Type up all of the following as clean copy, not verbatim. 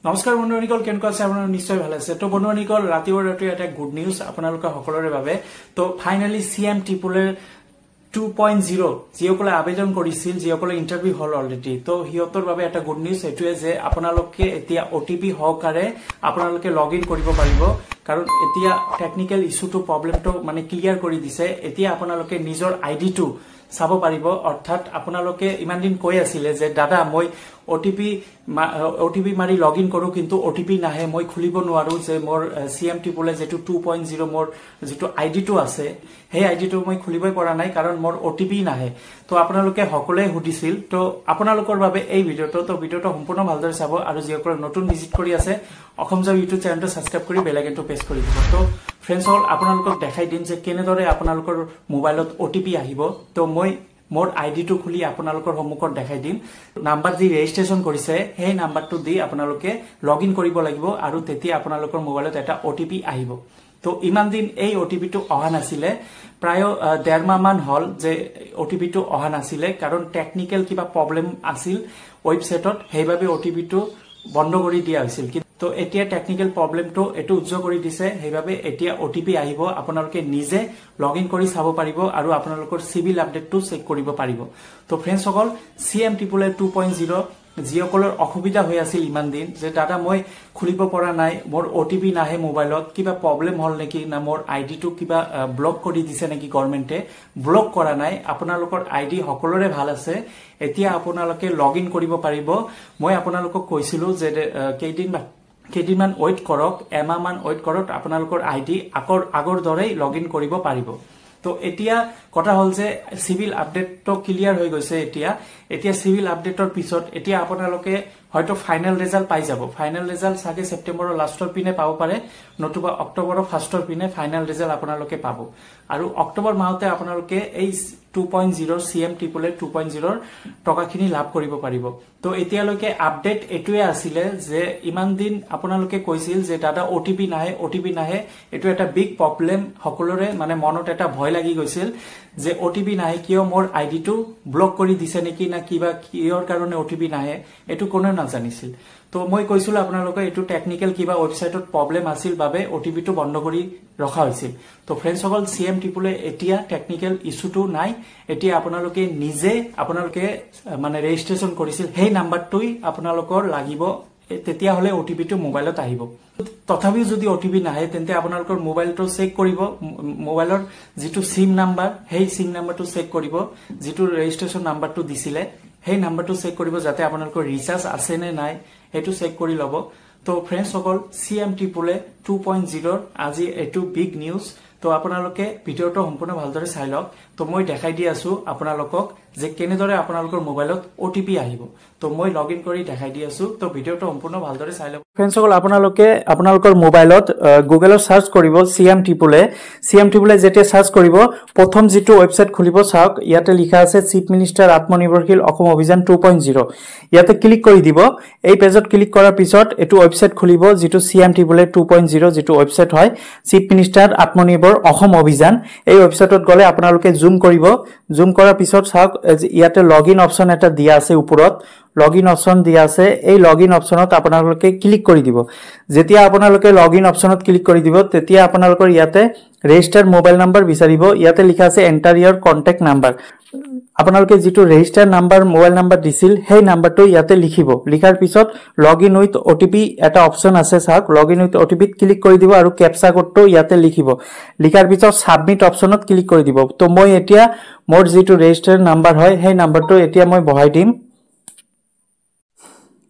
নমস্কাৰ বন্ধুসকল, কেনেকুৱা আছে আপোনাৰ? নিশ্চয় ভাল আছে। তো বন্ধুসকল, ৰাতিপুৱা এটা গুড নিউজ আপোনালোকৰ সকলোৰে বাবে। তো ফাইনালি CM ট্ৰিপলেৰ 2.0 যিসকলে আবেদন কৰিছিল, যিসকলে ইন্টাৰভিউ হল অলৰেডি, তো সিহঁতৰ বাবে এটা গুড নিউজ এইটোৱে যে আপোনালোকে এতিয়া OTP সহকাৰে আপোনালোকে লগ ইন কৰিব পাৰিব। কাৰণ এতিয়া টেকনিক্যাল ইস্যুটো প্ৰবলেমটো মানে ক্লিয়াৰ কৰি দিছে। এতিয়া আপোনালোকে নিজৰ আইডিটো চাব পাৰিব। অৰ্থাৎ আপোনালোকে ইমান দিন কৈ আছিলে যে দাদা মই OTP মাৰি লগ ইন কৰো, কিন্তু OTP নাহে, মই খুলিব নোৱাৰো, যে মোৰ CM ট্ৰিপলে যেটো 2.0 মোৰ যেটো আইডিটো আছে সেই আইডিটো মই খুলিবই পৰা নাই, কাৰণ মোৰ OTP নাহে। তো আপোনালোকে সকলোৱে সুধিছিল। তো আপোনালোকৰ বাবে এই ভিডিওটো সম্পূৰ্ণ ভালদৰে চাব, আৰু যিসকলে নতুন ভিজিট কৰি আছে অসম জব ইউটিউব চেনেলটো সাবস্ক্ৰাইব কৰি বেল আইকনটো প্ৰেছ কৰি দিব। তো ফ্ৰেণ্ডছ হল আপোনালোকক দেখাই দিম যে কেনেদৰে আপোনালোকৰ মোবাইলত OTP আহিব। তো মই মোৰ আইডিটো খুলি আপোনালোকৰ সন্মুখত দেখাই দিম। নাম্বাৰ যি ৰেজিষ্ট্ৰেচন কৰিছে সেই নাম্বাৰটো দি আপোনালোকে লগ ইন কৰিব লাগিব, আৰু তেতিয়া আপোনালোকৰ মোবাইলত এটা OTP আহিব। তো ইমান দিন এই OTPটো অহা নাছিলে, প্ৰায় 1.5 মাহ মান হল যে OTPটো অহা নাছিলে, কাৰণ টেকনিক্যাল কিবা প্ৰবলেম আছিল ৱেবসাইটত, সেইবাবে OTPটো বন্ধ কৰি দিয়া হৈছিল। তো এতিয়া টেকনিক্যাল প্ৰবলেমটো এটো উজ্জ্ব কৰি দিছে, সেইবাবে এতিয়া OTP আহিব। আপোনালোকে নিজে লগ ইন কৰি চাব পাৰিব, আৰু আপোনালোকৰ সিভিল আপডেটটো চেক কৰিব পাৰিব। তো ফ্ৰেণ্ডছ সকল, CM ট্ৰিপলে 2.0 যিসকলৰ অসুবিধা হৈ আছিল ইমান দিন, যে দাদা মই খুলিব পৰা নাই, মোৰ OTP নাহে মোবাইলত, কিবা প্ৰবলেম হল নেকি, না মোৰ আইডিটো কিবা ব্লক কৰি দিছে নেকি গভৰ্ণমেণ্টে? ব্লক কৰা নাই, আপোনালোকৰ আইডি সকলোৰে ভাল আছে। এতিয়া আপোনালোকে লগ ইন কৰিব পাৰিব। মই আপোনালোকক কৈছিলো যে কেইদিনমান ৱেইট কৰক, এমাহ মান ৱেইট কৰক, আপোনালোকৰ আইডি আগৰ দৰেই লগ ইন কৰিব পাৰিব। তো এতিয়া কথা হল যে সিভিল আপডেটটো ক্লিয়াৰ হৈ গৈছে। এতিয়া সিভিল আপডেটৰ পিছত এতিয়া আপোনালোকে হয়তো ফাইনেল ৰিজাল্ট পাই যাব। ফাইনেল ৰিজাল্ট চাগে সেপ্টেম্বৰৰ লাষ্টৰ পিনে পাব পাৰে, নতুবা অক্টোবৰৰ ফাৰ্ষ্টৰ পিনে ফাইনেল ৰিজাল্ট আপোনালোকে পাব। আৰু অক্টোবৰ মাহতে আপোনালোকে এই 2.0 CM ট্ৰিপলে 2.0 টকাখিনি লাভ কৰিব পাৰিব। তো এতিয়ালৈকে আপডেট এটোৱে আছিলে যে ইমান দিন আপোনালোকে কৈছিল যে দাদা OTP নাহে। এটো এটা বিগ প্ৰবলেম, সকলোৰে মানে মনত এটা ভয় লাগি গৈছিল যে OTP নাহে, কিয় মোৰ আইডিটো ব্লক কৰি দিছে নেকি, না কিবা কিহৰ কাৰণে OTP নাহে, এটো কোনেও নাজানিছিল। তো মই কৈছিলো আপোনালোকে এটো টেকনিক্যাল কিবা ৱেবসাইটত প্ৰবলেম আছিল বাবে OTPটো বন্ধ কৰি ৰখা হৈছিল। তো ফ্ৰেণ্ডছ সকল, CM ট্ৰিপলে এতিয়া টেকনিক্যাল ইস্যুটো নাই। এতিয়া আপোনালোকে নিজে মানে ৰেজিষ্ট্ৰেচন কৰিছিল সেই নাম্বাৰটোই আপোনালোকৰ লাগিব, তেতিয়া হলে OTPটো মোবাইলত আহিব। তথাপিও যদি OTP নাহে, তেন্তে আপোনালোকৰ মোবাইলটো চেক কৰিব, মোবাইলৰ যিটো সিম নাম্বাৰ সেই সিম নাম্বাৰটো চেক কৰিব, যিটো ৰেজিষ্ট্ৰেচন নাম্বাৰটো দিছিলে সেই নাম্বাৰটো চেক কৰিব, যাতে আপোনালোকৰ ৰিচাৰ্জ আছে নে নাই সেইটো চেক কৰি ল'ব। তো ফ্ৰেণ্ডছ সকল, CM ট্ৰিপলে 2.0 আজি এটো বিগ নিউজ। তো আপোনালোকে ভিডিওটো সম্পূৰ্ণ ভালদৰে চাই লওক। তো মই দেখাই দি আছো আপোনালোকক যে কেনেদৰে আপোনালোকৰ মোবাইলত OTP আহিব। তো মই লগ ইন কৰি দেখাই দি আছো। তো ভিডিওটো সম্পূৰ্ণ ভালদৰে চাই লওক। ফ্ৰেণ্ডছ সকল, আপোনালোকে আপোনালোকৰ মোবাইলত গুগলত সাৰ্চ কৰিব CM ট্ৰিপলে যেতিয়া সাৰ্চ কৰিব, প্ৰথম যিটো ৱেবসাইট খুলিব চাওক, ইয়াতে লিখা আছে চিফ মিনিষ্টাৰ আত্মনিৰ্ভৰশীল অসম অভিযান 2.0। ইয়াতে ক্লিক কৰি দিব। এই পেজত ক্লিক কৰাৰ পিছত এটো ৱেবসাইট খুলিব, যিটো CM ট্ৰিপলে 2.0 যিটো ৱেবসাইট হয়, চিফ মিনিষ্টাৰ আত্মনিৰ্ভৰ অসম অভিযান। এই ৱেবসাইটত গলে আপোনালোকে জুম কৰিব। জুম কৰাৰ পিছত চাওক, ইয়াতে লগ ইন অপচন এটা দিয়া আছে, ওপৰত লগ ইন অপচন দিয়া আছে। এই লগ ইন অপচনত আপোনালোকে ক্লিক কৰি দিব। যেতিয়া আপোনালোকে লগ ইন অপচনত ক্লিক কৰি দিব, তেতিয়া আপোনালোকৰ ইয়াতে ৰেজিষ্টাৰ মোবাইল নাম্বাৰ বিচাৰিব। ইয়াতে লিখা আছে এন্টাৰ ইয়ৰ কন্টেক্ট নাম্বাৰ। আপোনালোকে যিটো ৰেজিষ্টাৰ নাম্বাৰ মোবাইল নাম্বাৰ দিছিল সেই নাম্বাৰটো ইয়াতে লিখিব। লিখাৰ পিছত লগ ইন উইথ OTP এটা অপচন আছে, চাওক লগ ইন উইথ OTP ক্লিক কৰি দিব, আৰু কেপচা কোডটো ইয়াতে লিখিব। লিখাৰ পিছত সাবমিট অপচনত ক্লিক কৰি দিব। তো মই এতিয়া মোৰ যিটো ৰেজিষ্টাৰ নাম্বাৰ হয় সেই নাম্বাৰটো এতিয়া মই বহাই দিম।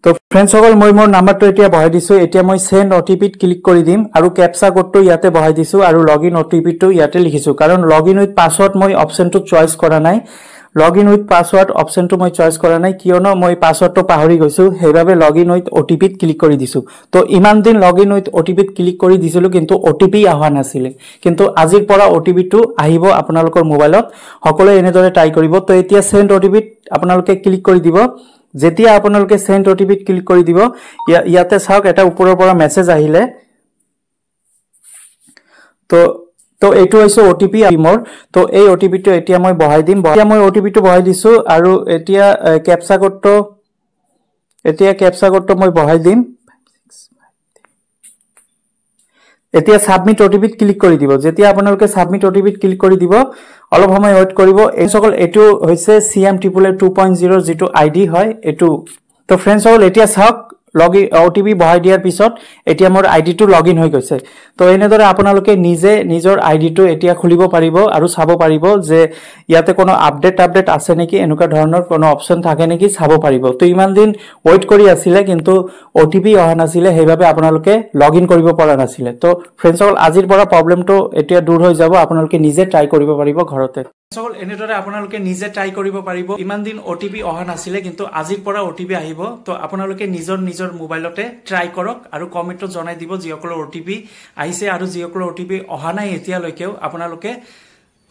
তো ফ্ৰেণ্ডছ সকল, মই মোৰ নাম্বাৰটো এতিয়া বহাই দিছো। এতিয়া মই সেন্ড OTP ক্লিক কৰি দিম, আৰু কেপচা কোডটো ইয়াতে বহাই দিছো, আৰু লগ ইন OTPটো ইয়াতে লিখিছো। কাৰণ লগ ইন উইথ পাছৱৰ্ড মই অপচনটো চইচ কৰা নাই। লগ ইন উইথ পাছৱৰ্ড অপচনটো মই চইচ কৰা নাই, কিয়নো মই পাছৱৰ্ডটো পাহৰি গৈছো, সেইবাবে লগ ইন উইথ OTP ক্লিক কৰি দিছো। তো ইমান দিন লগ ইন উইথ OTP ক্লিক কৰি দিছিলো, কিন্তু OTP অহা নাছিলে। কিন্তু আজিৰ পৰা OTPটো আহিব আপোনালোকৰ মোবাইলত। সকলোৱে এনেদৰে ট্ৰাই কৰিব। তো এতিয়া সেন্ড OTP আপোনালোকে ক্লিক কৰি দিব। যেতিয়া আপোনালোকে সেন্ড OTP ক্লিক কৰি দিব, ইয়াতে চাওক এটা ওপৰৰ পৰা মেছেজ আহিলে। তো এইটো হৈছে OTP মোৰ। তো এই OTPটো এতিয়া মই বহাই দিম। এতিয়া মই OTPটো বহাই দিছো, আৰু এতিয়া কেপচা কোডটো মই বহাই দিম। এতিয়া সাবমিট ওটিপিত ক্লিক কৰি দিব যেতিয়া আপোনালোকে সাবমিট ওটিপিত ক্লিক কৰি দিব অলপ সময় ওয়েট কৰিব এই সকল এটো হৈছে সিএম ট্ৰিপল 2.0 যেটো আইডি হয় এটো তো ফ্ৰেন্ডছ সকল এতিয়া চাওক লগইন ওটিপি বহাই দিয়াৰ পিছত এতিয়া মোৰ আইডি টো লগইন হৈ গৈছে তো এনেদৰে আপোনালোকে নিজে নিজৰ আইডি টো এতিয়া খুলিব পাৰিব আৰু চাব পাৰিব যে ইয়াতে কোনো আপডেট আছে নেকি এনেকুৱা ধৰণৰ কোনো অপচন থাকে নেকি চাব পাৰিব তো ইমান দিন ওয়েট কৰি আছিল কিন্তু ওটিপি অহা নাছিল হেইভাবে আপোনালোকে লগইন কৰিব পৰা নাছিল তো ফ্ৰেন্ডছ সকল আজিৰ পৰা প্ৰবলেমটো এতিয়া দূৰ হৈ যাব আপোনালোকে নিজে ট্ৰাই কৰিব পাৰিব ঘৰতে সকল এনেদৰে আপোনালোকে নিজে ট্ৰাই কৰিব পাৰিব ইমান দিন ওটিপি অহা নাছিল কিন্তু আজিৰ পৰা ওটিপি আহিব তো আপোনালোকে নিজৰ মোবাইলতে ট্ৰাই কৰক আৰু কমেন্টত জনাই দিব যিসকলৰ ওটিপি আহিছে আৰু যিসকলৰ ওটিপি অহা নাই এতিয়ালৈকেও আপোনালোকে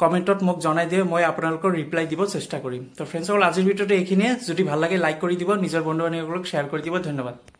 কমেন্টত মোক জনাই দিও মই আপোনালোকৰ ৰিপ্লাই দিব চেষ্টা কৰিম তো ফ্ৰেন্ডছ সকল আজিৰ ভিডিওটো এইখিনিয়ে যদি ভাল লাগে লাইক কৰি দিব নিজৰ বন্ধু বান্ধৱীসকলক শেয়াৰ কৰি দিব ধন্যবাদ